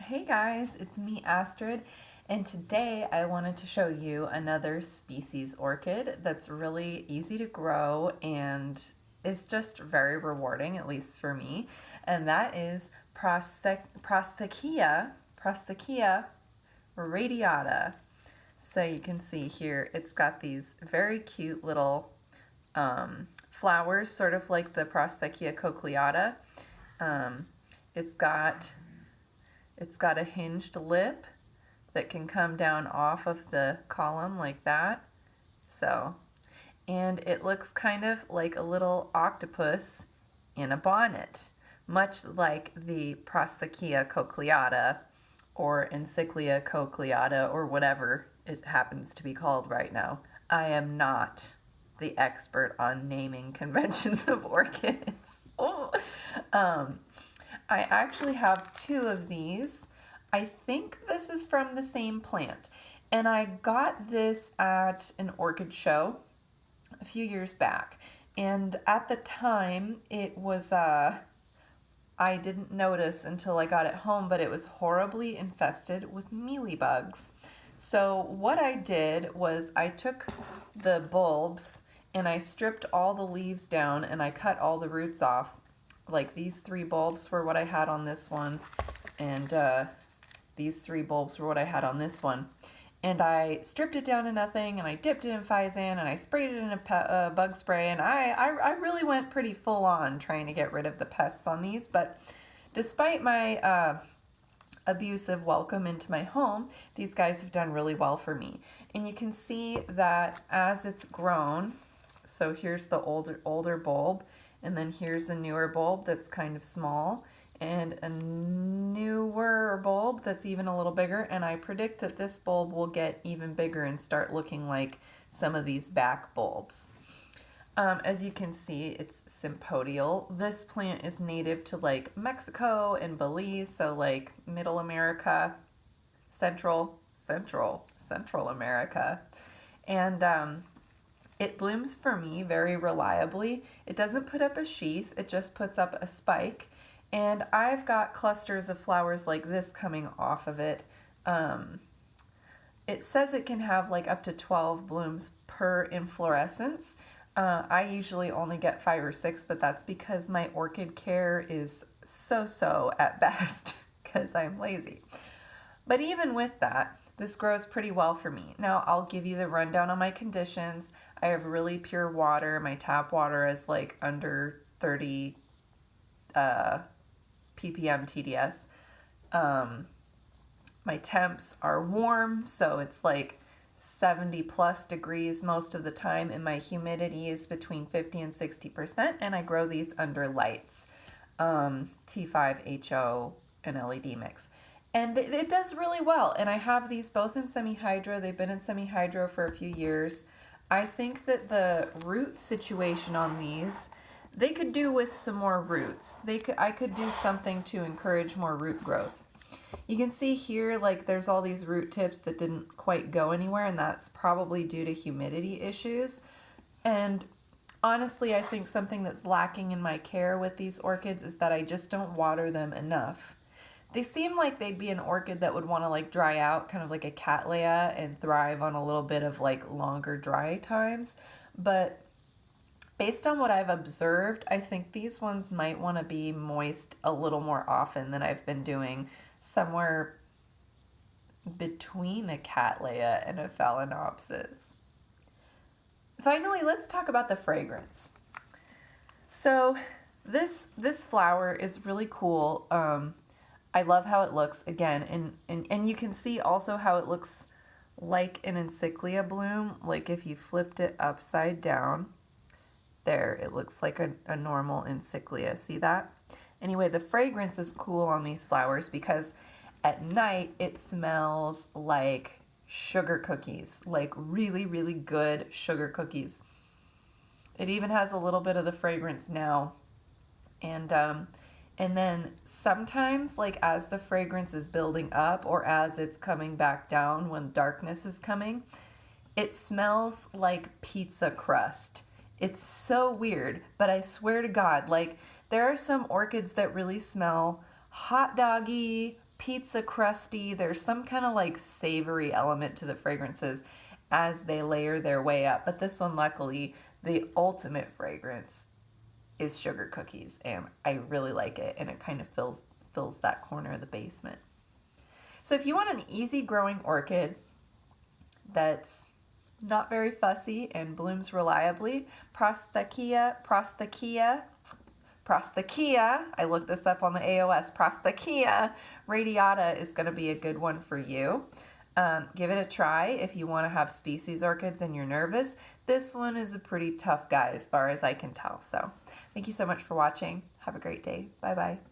Hey guys, it's me Astrid, and today I wanted to show you another species orchid that's really easy to grow and is just very rewarding, at least for me, and that is Prosthechea radiata. So you can see here it's got these very cute little flowers, sort of like the Prosthechea cochleata. Um, it's got it's got a hinged lip that can come down off of the column like that. So, and it looks kind of like a little octopus in a bonnet, much like the Prosthechea cochleata or Encyclia cochleata or whatever it happens to be called right now. I am not the expert on naming conventions of orchids. Oh. Um, I actually have two of these. I think this is from the same plant. And I got this at an orchid show a few years back. And at the time, it was, I didn't notice until I got it home, but it was horribly infested with mealybugs. So what I did was I took the bulbs and I stripped all the leaves down and I cut all the roots off. Like these three bulbs were what I had on this one, and these three bulbs were what I had on this one. And I stripped it down to nothing, and I dipped it in Physan, and I sprayed it in a bug spray, and I really went pretty full on trying to get rid of the pests on these. But despite my abusive welcome into my home, these guys have done really well for me. And you can see that as it's grown, so here's the older bulb, and then here's a newer bulb that's kind of small, and a newer bulb that's even a little bigger, and I predict that this bulb will get even bigger and start looking like some of these back bulbs. As you can see, it's sympodial. This plant is native to like Mexico and Belize, so like Middle America, Central America. And it blooms for me very reliably. It doesn't put up a sheath, it just puts up a spike. And I've got clusters of flowers like this coming off of it. It says it can have like up to 12 blooms per inflorescence. I usually only get 5 or 6, but that's because my orchid care is so at best because I'm lazy. But even with that, this grows pretty well for me. Now I'll give you the rundown on my conditions. I have really pure water. My tap water is like under 30 ppm TDS. My temps are warm, so it's like 70 plus degrees most of the time, and my humidity is between 50 and 60%, and I grow these under lights, T5HO and LED mix. And it does really well, and I have these both in semi-hydro. They've been in semi-hydro for a few years. I think that the root situation on these, they could do with some more roots. I could do something to encourage more root growth. You can see here, like there's all these root tips that didn't quite go anywhere, and that's probably due to humidity issues. And honestly, I think something that's lacking in my care with these orchids is that I just don't water them enough. They seem like they'd be an orchid that would want to like dry out, kind of like a cattleya, and thrive on a little bit of like longer dry times. But based on what I've observed, I think these ones might want to be moist a little more often than I've been doing, somewhere between a cattleya and a phalaenopsis. Finally, let's talk about the fragrance. So this flower is really cool. I love how it looks again, and you can see also how it looks like an Encyclia bloom. Like if you flipped it upside down, there, it looks like a normal Encyclia. See that? Anyway, the fragrance is cool on these flowers because at night it smells like sugar cookies, like really good sugar cookies. It even has a little bit of the fragrance now. And then sometimes, like as the fragrance is building up or as it's coming back down when darkness is coming, it smells like pizza crust. It's so weird, but I swear to God, like there are some orchids that really smell hot doggy, pizza crusty. There's some kind of like savory element to the fragrances as they layer their way up. But this one, luckily, the ultimate fragrance is sugar cookies, and I really like it, and it kind of fills that corner of the basement. So if you want an easy growing orchid that's not very fussy and blooms reliably, Prosthechea, I looked this up on the AOS, Prosthechea radiata is going to be a good one for you. Give it a try if you want to have species orchids and you're nervous. This one is a pretty tough guy as far as I can tell. So thank you so much for watching. Have a great day. Bye-bye.